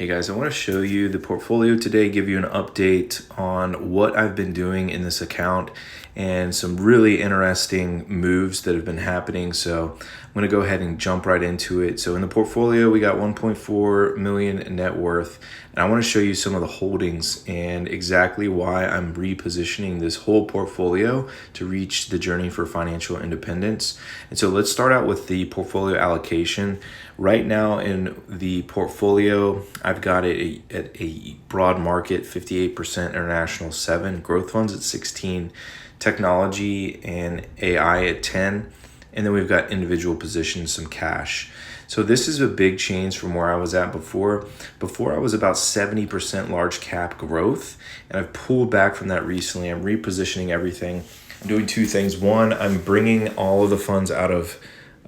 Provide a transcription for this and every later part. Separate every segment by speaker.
Speaker 1: Hey guys, I want to show you the portfolio today, give you an update on what I've been doing in this account and some really interesting moves that have been happening. So I'm going to go ahead and jump right into it. So in the portfolio, we got 1.4 million net worth. And I want to show you some of the holdings and exactly why I'm repositioning this whole portfolio to reach the journey for financial independence. And so let's start out with the portfolio allocation. Right now in the portfolio, I've got it at a broad market, 58%, international 7, growth funds at 16, technology and AI at 10, and then we've got individual positions, some cash. So this is a big change from where I was at before. Before I was about 70% large cap growth, and I've pulled back from that recently. I'm repositioning everything. I'm doing two things. One, I'm bringing all of the funds out of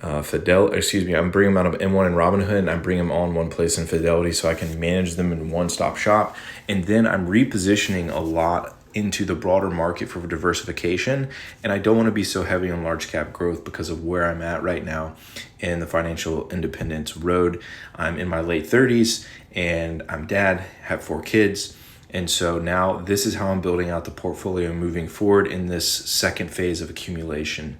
Speaker 1: I'm bringing them out of M1 and Robinhood, and I'm bringing them all in one place in Fidelity so I can manage them in one-stop shop. And then I'm repositioning a lot into the broader market for diversification. And I don't want to be so heavy on large cap growth because of where I'm at right now in the financial independence road. I'm in my late 30s and I'm dad, have 4 kids. And so now this is how I'm building out the portfolio moving forward in this second phase of accumulation.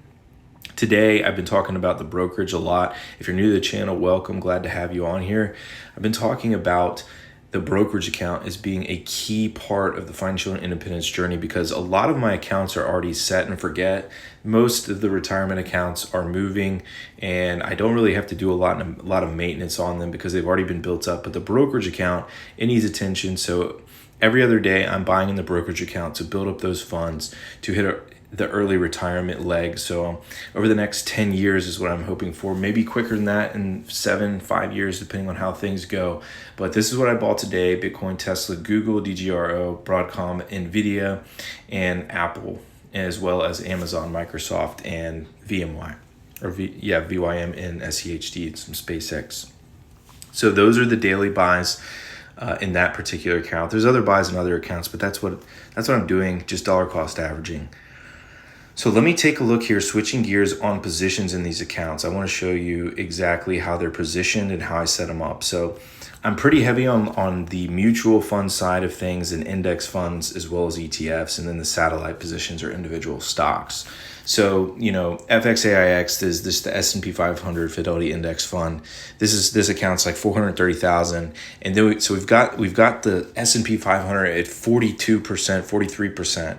Speaker 1: Today, I've been talking about the brokerage a lot. If you're new to the channel, welcome. Glad to have you on here. I've been talking about the brokerage account as being a key part of the financial independence journey because a lot of my accounts are already set and forget. Most of the retirement accounts are moving and I don't really have to do a lot of maintenance on them because they've already been built up. But the brokerage account, it needs attention. So every other day, I'm buying in the brokerage account to build up those funds to hit the early retirement leg. So over the next 10 years is what I'm hoping for, maybe quicker than that in 5 years, depending on how things go. But this is what I bought today: Bitcoin, Tesla, Google, DGRO, Broadcom, Nvidia, and Apple, as well as Amazon, Microsoft, and VYM and SEHD, and some SpaceX. So those are the daily buys in that particular account. There's other buys in other accounts, but that's what I'm doing, just dollar cost averaging. So let me take a look here, switching gears on positions in these accounts. I want to show you exactly how they're positioned and how I set them up. So I'm pretty heavy on the mutual fund side of things and index funds as well as ETFs, and then the satellite positions are individual stocks. So, FXAIX is the S&P 500 Fidelity Index Fund. This account's like 430,000, and then we've got the S&P 500 at 42%, 43%.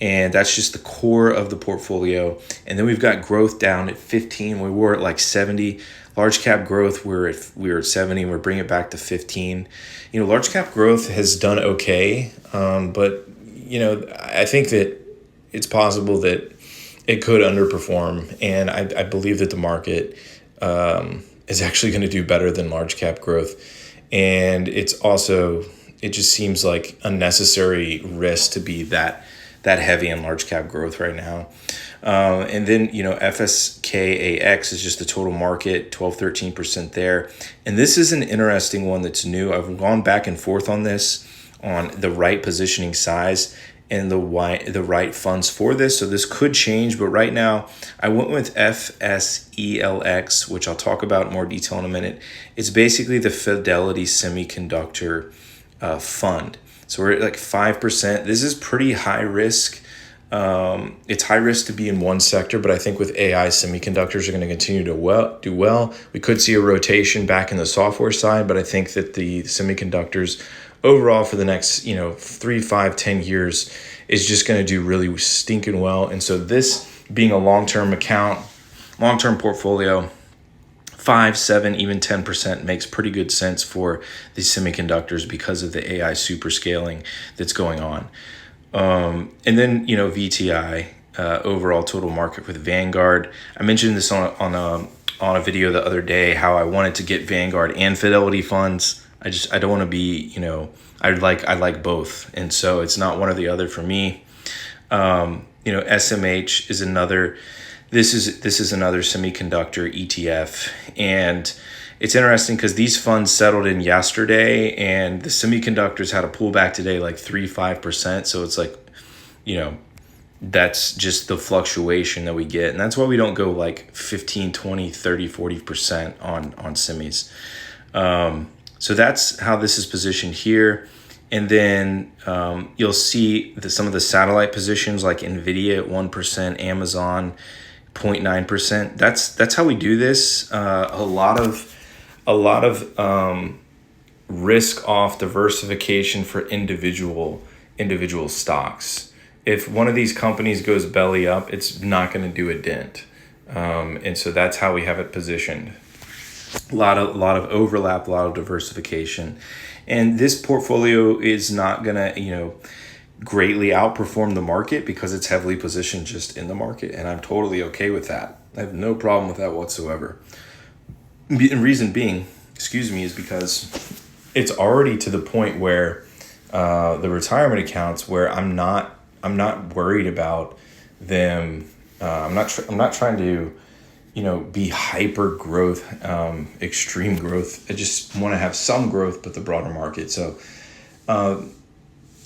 Speaker 1: And that's just the core of the portfolio. And then we've got growth down at 15. We were at like 70. Large cap growth, we were at 70. We're bringing it back to 15. Large cap growth has done okay, but I think that it's possible that it could underperform. And I believe that the market is actually going to do better than large cap growth. And it just seems like unnecessary risk to be that heavy in large cap growth right now. And then, FSKAX is just the total market, 12-13% there. And this is an interesting one that's new. I've gone back and forth on this, on the right positioning size and the right funds for this. So this could change, but right now I went with FSELX, which I'll talk about in more detail in a minute. It's basically the Fidelity Semiconductor fund. So we're at like 5%. This is pretty high risk. It's high risk to be in one sector, but I think with AI, semiconductors are going to continue to do well. We could see a rotation back in the software side, but I think that the semiconductors overall for the next 3, 5, 10 years is just going to do really stinking well. And so this being a long-term account, long-term portfolio, 5, 7, even 10% makes pretty good sense for these semiconductors because of the AI super scaling that's going on. And then, VTI, overall total market with Vanguard. I mentioned this on a video the other day, how I wanted to get Vanguard and Fidelity funds. I don't want to be, I like both. And so it's not one or the other for me. SMH is another. This is another semiconductor ETF, and it's interesting because these funds settled in yesterday, and the semiconductors had a pullback today like 3-5%. So it's like, that's just the fluctuation that we get, and that's why we don't go like 15, 20, 30, 40% on semis. So that's how this is positioned here. And then you'll see some of the satellite positions like NVIDIA at 1%, Amazon 0.9%. That's how we do this. A lot of risk off diversification for individual stocks. If one of these companies goes belly up, it's not going to do a dent. And so that's how we have it positioned. A lot of overlap, a lot of diversification. And this portfolio is not going to, greatly outperform the market because it's heavily positioned just in the market. And I'm totally okay with that. I have no problem with that whatsoever. And reason being, is because it's already to the point where the retirement accounts where I'm not worried about them. I'm not trying to, be hyper growth, extreme growth. I just want to have some growth, but the broader market. So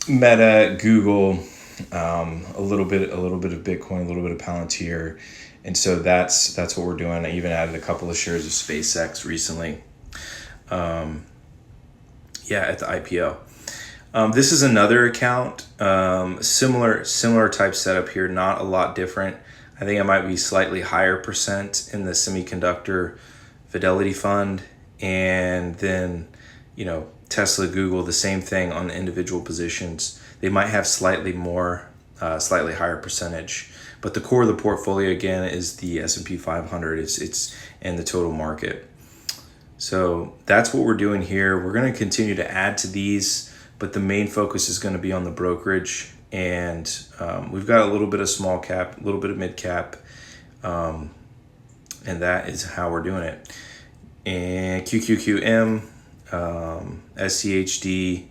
Speaker 1: Meta, Google, a little bit of Bitcoin, a little bit of Palantir. And so that's what we're doing. I even added a couple of shares of SpaceX recently. At the IPO. This is another account, similar type setup here, not a lot different. I think I might be slightly higher percent in the semiconductor Fidelity Fund, and then, Tesla, Google, the same thing on the individual positions. They might have slightly higher percentage, but the core of the portfolio again is the S&P 500. It's in the total market. So that's what we're doing here. We're going to continue to add to these, but the main focus is going to be on the brokerage. And we've got a little bit of small cap, a little bit of mid cap, and that is how we're doing it. And QQQM, SCHD,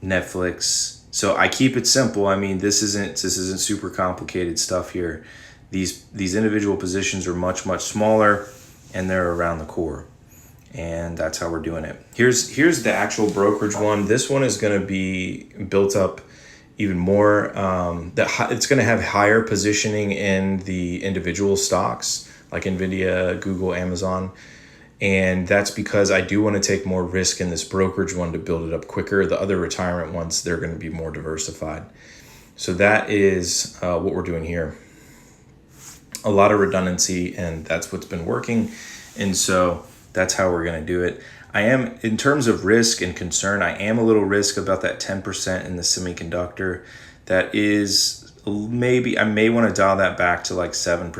Speaker 1: Netflix. So I keep it simple. I mean, this isn't super complicated stuff here. These individual positions are much smaller, and they're around the core. And that's how we're doing it. Here's the actual brokerage one. This one is going to be built up even more. It's going to have higher positioning in the individual stocks like NVIDIA, Google, Amazon. And that's because I do want to take more risk in this brokerage one to build it up quicker. The other retirement ones, they're going to be more diversified. So that is what we're doing here. A lot of redundancy, and that's what's been working. And so that's how we're going to do it. I am, in terms of risk and concern, I am a little risk about that 10% in the semiconductor. That is maybe, I may want to dial that back to like 7%,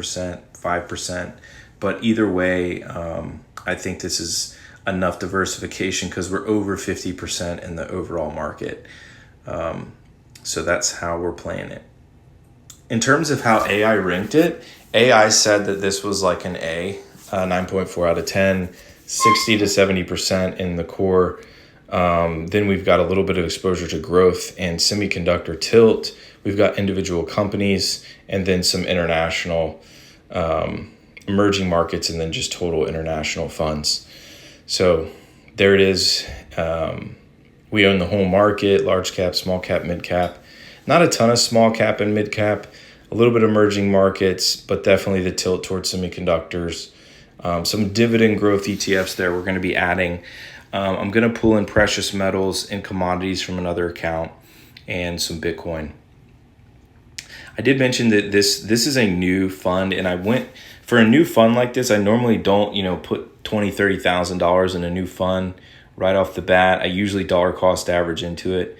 Speaker 1: 5%. But either way, I think this is enough diversification because we're over 50% in the overall market. So that's how we're playing it. In terms of how AI ranked it, AI said that this was like an A, 9.4 out of 10, 60 to 70% in the core. Then we've got a little bit of exposure to growth and semiconductor tilt. We've got individual companies and then some international emerging markets and then just total international funds. So there it is. We own the whole market, large cap, small cap, mid cap. Not a ton of small cap and mid cap, a little bit of emerging markets, but definitely the tilt towards semiconductors. Some dividend growth ETFs there we're going to be adding. I'm going to pull in precious metals and commodities from another account and some Bitcoin. I did mention that this is a new fund, and I went for a new fund like this. I normally don't, put $20,000, $30,000 in a new fund right off the bat. I usually dollar cost average into it.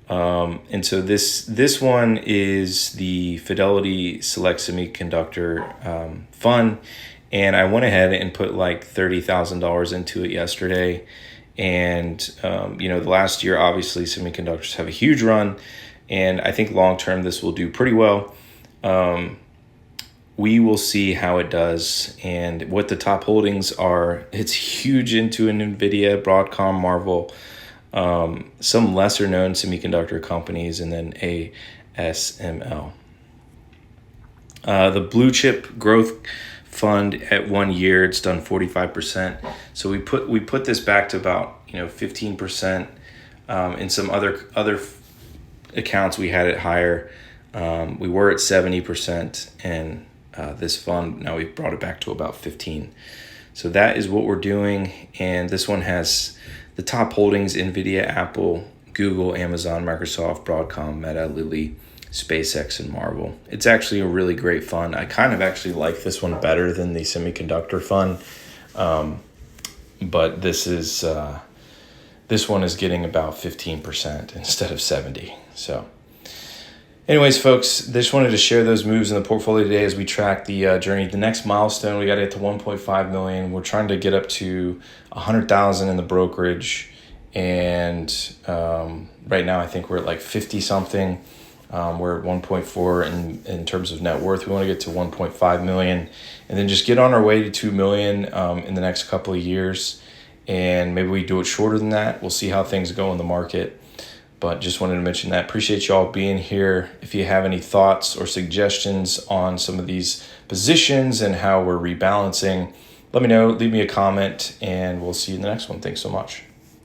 Speaker 1: And so this one is the Fidelity Select Semiconductor Fund. And I went ahead and put like $30,000 into it yesterday. And, the last year, obviously, semiconductors have a huge run. And I think long term, this will do pretty well. We will see how it does and what the top holdings are. It's huge into an NVIDIA, Broadcom, Marvel, some lesser known semiconductor companies, and then ASML. The Blue Chip Growth Fund at 1 year, it's done 45%. So we put this back to about 15%. In some other accounts we had it higher. We were at 70%, and this fund now we've brought it back to about 15. So that is what we're doing, and this one has the top holdings: NVIDIA, Apple, Google, Amazon, Microsoft, Broadcom, Meta, Lilly, SpaceX, and Marvel. It's actually a really great fund. I kind of actually like this one better than the semiconductor fund, but this one is getting about 15% instead of 70%. So anyways, folks, just wanted to share those moves in the portfolio today as we track the journey. The next milestone, we got to get to 1.5 million. We're trying to get up to 100,000 in the brokerage. And right now, I think we're at like 50 something. We're at 1.4 in terms of net worth. We want to get to 1.5 million and then just get on our way to 2 million in the next couple of years. And maybe we do it shorter than that. We'll see how things go in the market. But just wanted to mention that. Appreciate y'all being here. If you have any thoughts or suggestions on some of these positions and how we're rebalancing, let me know. Leave me a comment, and we'll see you in the next one. Thanks so much.